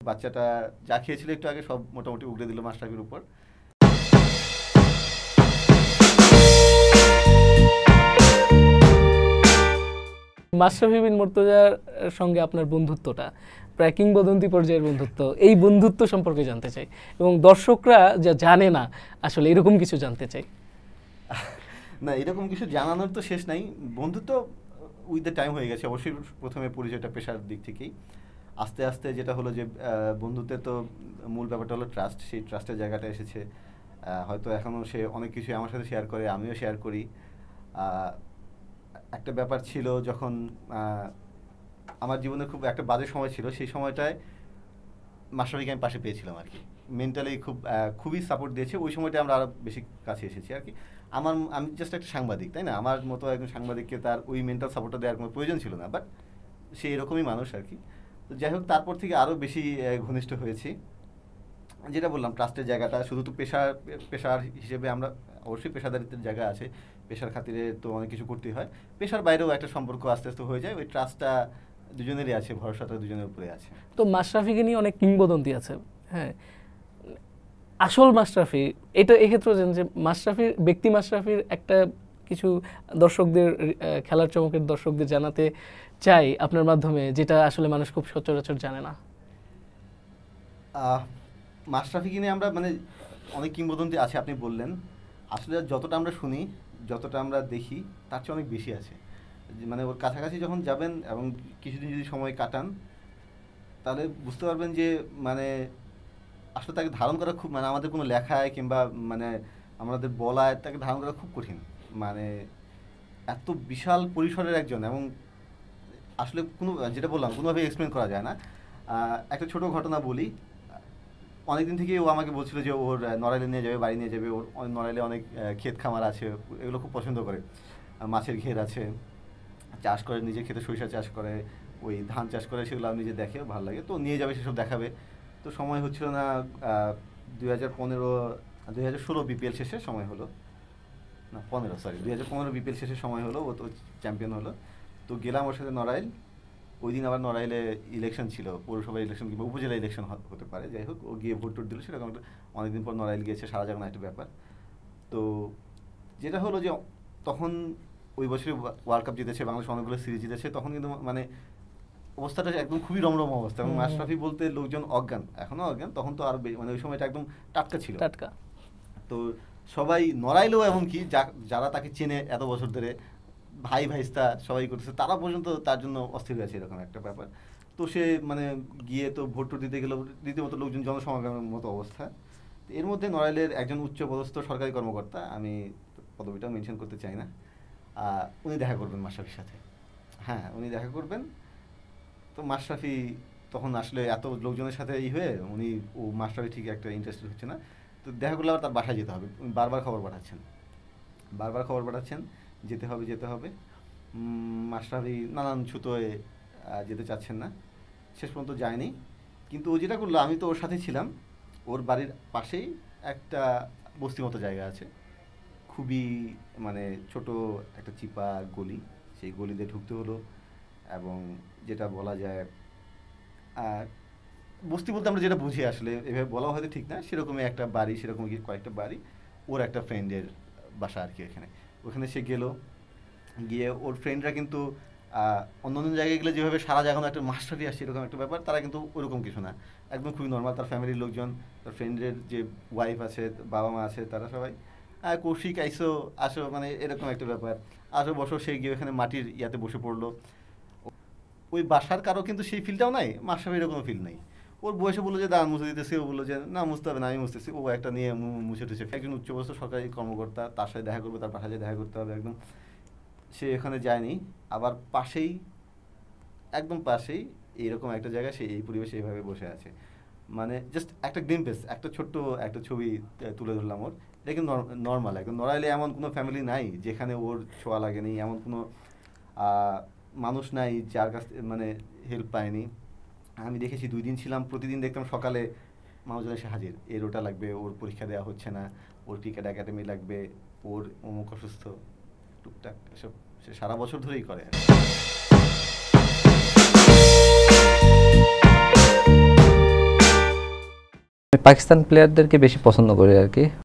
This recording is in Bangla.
বাচ্চাটা যা খেয়েছিল একটু আগে সব মোটামুটি উগড়ে দিল মাশরাফির উপর। মাশরাফি বিন মুর্তজার সঙ্গে আপনার বন্ধুত্বটা প্রায় কিংবদন্তি পর্যায়ের বন্ধুত্ব, এই বন্ধুত্ব সম্পর্কে জানতে চাই এবং দর্শকরা যা জানে না আসলে এরকম কিছু জানতে চাই। না, এরকম কিছু জানানোর তো শেষ নাই। বন্ধুত্ব উইথ দ্য টাইম হয়ে গেছে। অবশ্যই প্রথমে পরিচয়টা পেশার দিক থেকেই, আস্তে আস্তে যেটা হলো যে বন্ধুত্বের তো মূল ব্যাপারটা হলো ট্রাস্ট। সেই ট্রাস্টের জায়গাটা এসেছে। হয়তো এখনও সে অনেক কিছু আমার সাথে শেয়ার করে, আমিও শেয়ার করি। একটা ব্যাপার ছিল যখন আমার জীবনে খুব একটা বাজে সময় ছিল, সেই সময়টায় মাশরাফিকে আমি পাশে পেয়েছিলাম আর কি। মেন্টালি খুবই সাপোর্ট দিয়েছে। ওই সময়টা আমরা আরও বেশি কাছে এসেছি আর কি। আমি জাস্ট একটা সাংবাদিক, তাই না? আমার মতো একজন সাংবাদিককে তার ওই মেন্টাল সাপোর্টটা দেওয়ার কোনো প্রয়োজন ছিল না, বাট সে এরকমই মানুষ আর কি। তো যাই হোক, তারপর থেকে আরও বেশি ঘনিষ্ঠ হয়েছি। যেটা বললাম, ট্রাস্টের জায়গাটা শুধু তো পেশার হিসেবে আমরা অবশ্যই পেশাদারিত্বের জায়গা আছে, পেশার খাতিরে তো অনেক কিছু করতেই হয়। পেশার বাইরেও একটা সম্পর্ক আস্তে আস্তে হয়ে যায়। ওই ট্রাস্টটা দুজনেরই আছে, ভরসাটা দুজনের উপরে আছে। তো মাশরাফিকে নিয়ে অনেক কিংবদন্তি আছে। হ্যাঁ, আসল মাশরাফি এটা এক্ষেত্রে যে মাশরাফির ব্যক্তি, মাশরাফির একটা কিছু দর্শকদের, খেলার চমকের দর্শকদের জানাতে চাই আপনার মাধ্যমে, যেটা আসলে মানুষ খুব সচরাচর জানে না। মাশরাফিকে নিয়ে আমরা অনেক কিংবদন্তি আছে আপনি বললেন। আসলে যতটা আমরা শুনি, যতটা আমরা দেখি, তার চেয়ে অনেক বেশি আছে। ওর কাছাকাছি যখন যাবেন এবং কিছুদিন যদি সময় কাটান, তাহলে বুঝতে পারবেন যে আসলে তাকে ধারণ করা খুব, আমাদের কোনো লেখায় কিংবা আমাদের বলায় তাকে ধারণ করা খুব কঠিন। এত বিশাল পরিসরের একজন, এবং আসলে যেটা বললাম, কোনোভাবে এক্সপ্লেন করা যায় না। একটা ছোট ঘটনা বলি। অনেকদিন থেকেই ও আমাকে বলছিল যে ওর নড়াইলে নিয়ে যাবে, বাড়ি নিয়ে যাবে। ওর নড়াইলে অনেক ক্ষেত খামার আছে, এগুলো খুব পছন্দ করে। মাছের ঘের আছে, চাষ করে, নিজে খেতে সরিষা চাষ করে, ওই ধান চাষ করে, সেগুলো নিজে দেখে, ভালো লাগে। তো নিয়ে যাবে, সেসব দেখাবে। তো সময় হচ্ছিল না। 2016 বিপিএল শেষে সময় হলো, না 2015 বিপিএল শেষে সময় হলো, ও তো চ্যাম্পিয়ন হলো। তো গেলাম ওর সাথে নড়াইল। ওই দিন আবার নড়াইলে ইলেকশন ছিল, পৌরসভা ইলেকশন কিংবা উপজেলা ইলেকশন হতে পারে। যাই হোক, ও গিয়ে ভোট টোট দিল। সেরকম একটা অনেকদিন পর নড়াইল গিয়েছে, সারা জাগানো একটা ব্যাপার। তো যেটা হলো যে তখন ওই বছরই ওয়ার্ল্ড কাপ জিতেছে, বাংলাদেশ অনেকগুলো সিরিজ জিতেছে। তখন কিন্তু অবস্থাটা একদম খুবই রমরম অবস্থা, এবং মাশরাফি বলতে লোকজন অজ্ঞান, এখনও অজ্ঞান। তখন তো আর ওই সময়টা একদম টাটকা ছিল। তো সবাই নড়াইলেও, এমনকি যারা তাকে চেনে এত বছর ধরে, ভাই ভাইস্তা সবাই করতেছে, তারা পর্যন্ত তার জন্য অস্থির আছে, এরকম একটা ব্যাপার। তো সে গিয়ে তো ভোট দিতে গেল, রীতিমতো লোকজন জনসমাগমের মতো অবস্থা। এর মধ্যে নড়াইলের একজন উচ্চপদস্থ সরকারি কর্মকর্তা, আমি পদবিটা মেনশন করতে চাই না, উনি দেখা করবেন মাশরাফির সাথে। হ্যাঁ, উনি দেখা করবেন। তো মাশরাফি তখন আসলে এত লোকজনের সাথে হয়ে মাশরাফি ঠিক একটা ইন্টারেস্টেড হচ্ছে না। তো দেখা করলে আবার তার বাসায় যেতে হবে। উনি বারবার খবর পাঠাচ্ছেন, যেতে হবে। মাশরাফি নানান ছুতোয় যেতে চাচ্ছেন না, শেষ পর্যন্ত যায়নি। কিন্তু ও যেটা করলো, আমি তো ওর সাথে ছিলাম। ওর বাড়ির পাশেই একটা বস্তি মতো জায়গা আছে, খুবই ছোট একটা চিপা গলি। সেই গলিতে ঢুকতে হলো, এবং যেটা বলা যায়, বস্তি বলতে আমরা যেটা বুঝি, আসলে এভাবে বলা হয়তো ঠিক না, সেরকমই একটা বাড়ি, সেরকম কয়েকটা বাড়ি। ওর একটা ফ্রেন্ডের বাসা আর কি ওখানে সে গিয়ে ওর ফ্রেন্ডরা কিন্তু অন্য অন্য জায়গায় গেলে যেভাবে সারা জাগানো একটা মাশরাফি আসছে এরকম একটা ব্যাপার, তারা কিন্তু ওরকম কিছু না, একদম খুবই নর্মাল। তার ফ্যামিলির লোকজন, তার ফ্রেন্ডের যে ওয়াইফ আছে, বাবা মা আছে, তারা সবাই কৌশিক আসো, এরকম একটা ব্যাপার। আসো, বসো। সে গিয়ে ওখানে মাটির ইয়াতে বসে পড়লো। ওই বাসার কারো কিন্তু সেই ফিলটাও নাই, মাশরাফিরও কোনো ফিল নাই। ওর বয়সে বললো যে দাঁড়ান মুছে দিতেছে, ও বললো যে না মুছতে হবে না, আমি মুছতেছি। ও একটা নিয়ে মুছে টুছে। একজন উচ্চপদস্থ সরকারি কর্মকর্তা, তার সাথে দেখা করবে, তার বাসায় দেখা করতে হবে একদম। সে এখানে যায়নি। আবার একদম পাশেই এইরকম একটা জায়গায় সে এই পরিবেশে এইভাবে বসে আছে। জাস্ট একটা গ্লিম্পস, একটা ছোট্ট একটা ছবি তুলে ধরলাম ওর। এটা কিন্তু নর্মাল, একদম নড়াইলে এমন কোনো ফ্যামিলি নাই যেখানে ওর ছোঁয়া লাগেনি, এমন কোনো মানুষ নাই যার কাছ হেল্প পায়নি। আমি দেখেছি, 2 দিন ছিলাম, প্রতিদিন দেখতাম সকালে মানুষজন এসে হাজির, এর ওটা লাগবে, ওর পরীক্ষা দেওয়া হচ্ছে না, ওর ক্রিকেট একাডেমি লাগবে, ওর অমুক অসুস্থ, টুকটাক এসব সে সারা বছর ধরেই করে। পাকিস্তান প্লেয়ারদেরকে বেশি পছন্দ করি আর কি।